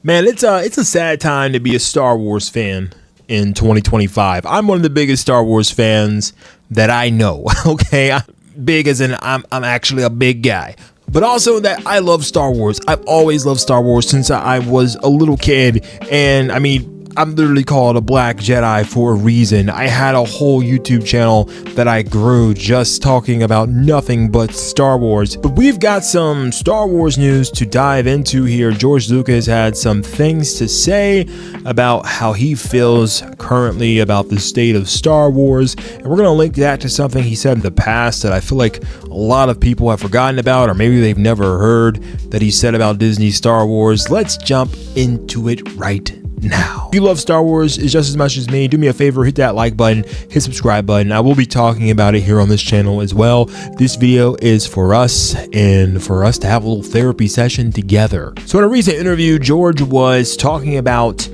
Man, it's a sad time to be a Star Wars fan in 2025. I'm one of the biggest Star Wars fans that I know. Okay, big as in I'm actually a big guy. But also that I love Star Wars. I've always loved Star Wars since I was a little kid. And I mean, I'm literally called A Black Jedi for a reason. I had a whole YouTube channel that I grew just talking about nothing but Star Wars. But we've got some Star Wars news to dive into here. George Lucas had some things to say about how he feels currently about the state of Star Wars. And we're going to link that to something he said in the past that I feel like a lot of people have forgotten about, or maybe they've never heard that he said about Disney Star Wars. Let's jump into it right now. If you love Star Wars just as much as me, do me a favor, hit that like button, hit subscribe button. I will be talking about it here on this channel as well. This video is for us and for us to have a little therapy session together. So in a recent interview, George was talking about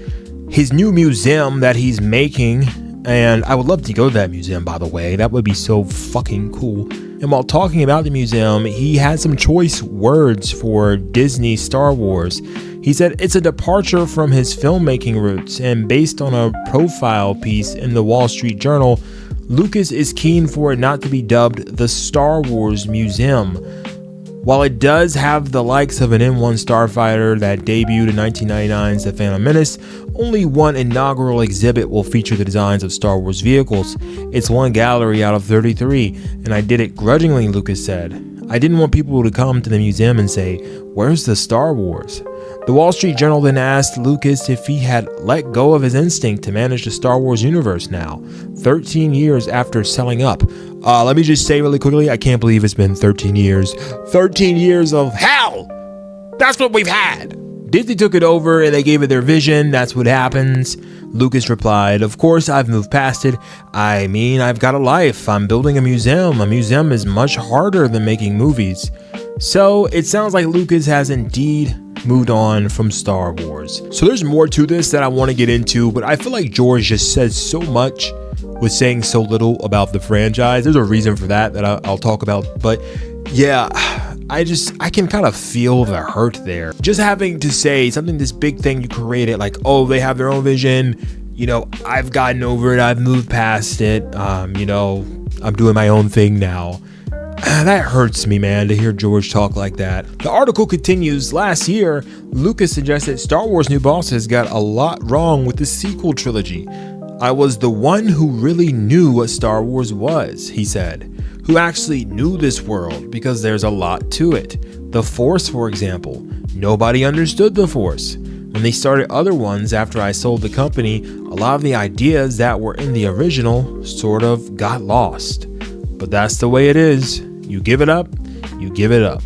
his new museum that he's making, and I would love to go to that museum, by the way. That would be so fucking cool. And while talking about the museum, he had some choice words for Disney Star Wars. He said it's a departure from his filmmaking roots, and based on a profile piece in the Wall Street Journal, Lucas is keen for it not to be dubbed the Star Wars Museum. While it does have the likes of an M1 starfighter that debuted in 1999's The Phantom Menace, only one inaugural exhibit will feature the designs of Star Wars vehicles. It's one gallery out of 33, and I did it grudgingly, Lucas said. I didn't want people to come to the museum and say, "Where's the Star Wars?" The Wall Street Journal then asked Lucas if he had let go of his instinct to manage the Star Wars universe now, 13 years after selling up. Let me just say really quickly, I can't believe it's been 13 years. 13 years of hell! That's what we've had! Disney took it over and they gave it their vision. That's what happens. Lucas replied, "Of course, I've moved past it. I mean, I've got a life. I'm building a museum. A museum is much harder than making movies." So it sounds like Lucas has indeed moved on from Star Wars. So there's more to this that I want to get into, but I feel like George just says so much with saying so little about the franchise. There's a reason for that I'll talk about, but yeah, I can kind of feel the hurt there. Just having to say something, this big thing you created, like, oh, they have their own vision, you know, I've gotten over it, I've moved past it, you know, I'm doing my own thing now. That hurts me, man, to hear George talk like that. The article continues. Last year, Lucas suggested Star Wars' new bosses got a lot wrong with the sequel trilogy. I was the one who really knew what Star Wars was, he said, who actually knew this world because there's a lot to it. The Force, for example. Nobody understood the Force. When they started other ones after I sold the company, a lot of the ideas that were in the original sort of got lost. But that's the way it is. You give it up, you give it up.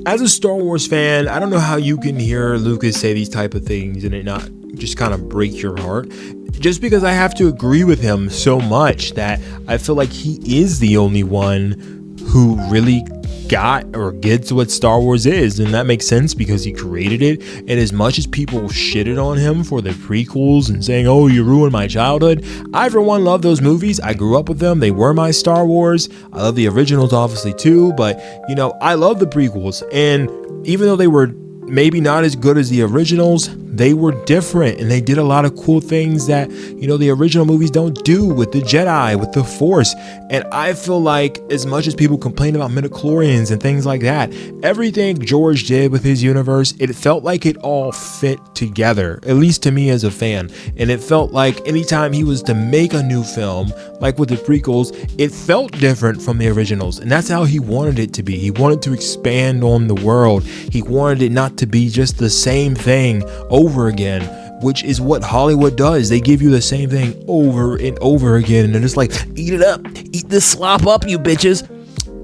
As a Star Wars fan, I don't know how you can hear Lucas say these type of things and it not just kind of break your heart. Just because I have to agree with him so much that I feel like he is the only one who really got or gets what Star Wars is, and that makes sense because he created it. And as much as people shitted on him for the prequels and saying, oh, you ruined my childhood, I for one love those movies. I grew up with them. They were my Star Wars. I love the originals obviously too, but you know, I love the prequels, and even though they were maybe not as good as the originals, they were different and they did a lot of cool things that, you know, the original movies don't do with the Jedi, with the Force. And I feel like as much as people complain about midichlorians and things like that, everything George did with his universe, it felt like it all fit together, at least to me as a fan. And it felt like anytime he was to make a new film, like with the prequels, it felt different from the originals. And that's how he wanted it to be. He wanted to expand on the world. He wanted it not to be just the same thing over again, which is what Hollywood does. They give you the same thing over and over again, and they're just like, eat it up, eat this slop up, you bitches.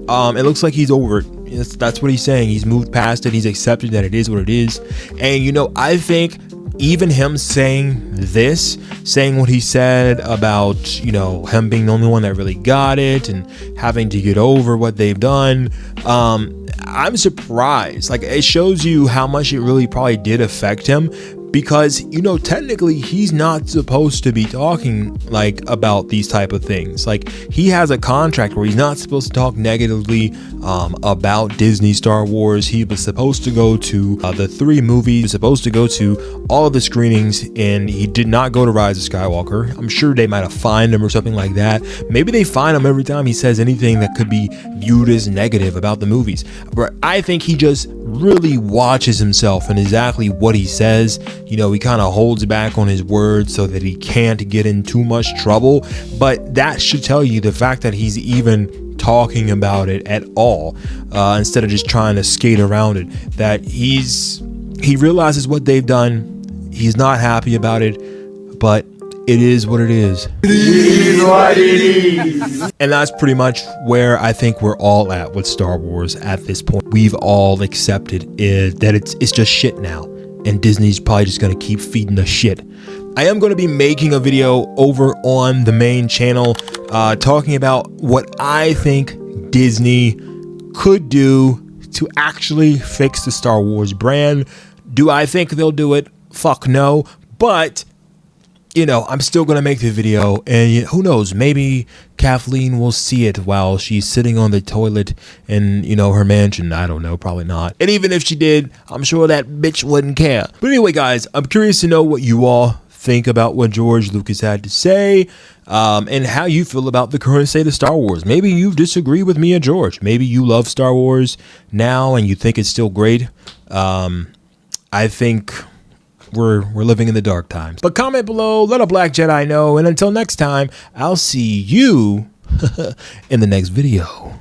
It looks like he's over it. That's what he's saying. He's moved past it. He's accepted that it is what it is. And you know, I think even him saying this, saying what he said about, you know, him being the only one that really got it and having to get over what they've done, I'm surprised. Like, it shows you how much it really probably did affect him, because, you know, technically he's not supposed to be talking like about these type of things. Like, he has a contract where he's not supposed to talk negatively about Disney Star Wars. He was supposed to go to the 3 movies, he was supposed to go to all of the screenings, and he did not go to Rise of Skywalker. I'm sure they might have fined him or something like that. Maybe they fine him every time he says anything that could be viewed as negative about the movies. But I think he just really watches himself and exactly what he says. You know, he kind of holds back on his words so that he can't get in too much trouble. But that should tell you the fact that he's even talking about it at all, instead of just trying to skate around it, that he realizes what they've done. He's not happy about it, but it is what it is. It is what it is. And that's pretty much where I think we're all at with Star Wars at this point. We've all accepted that it's just shit now, and Disney's probably just going to keep feeding the shit. I am going to be making a video over on the main channel talking about what I think Disney could do to actually fix the Star Wars brand. Do I think they'll do it? Fuck no. But, you know, I'm still going to make the video, and who knows, maybe Kathleen will see it while she's sitting on the toilet in, you know, her mansion. I don't know, probably not. And even if she did, I'm sure that bitch wouldn't care. But anyway, guys, I'm curious to know what you all think about what George Lucas had to say, and how you feel about the current state of Star Wars. Maybe you disagree with me and George. Maybe you love Star Wars now and you think it's still great. I think we're living in the dark times. But comment below, let a Black Jedi know, and until next time, I'll see you in the next video.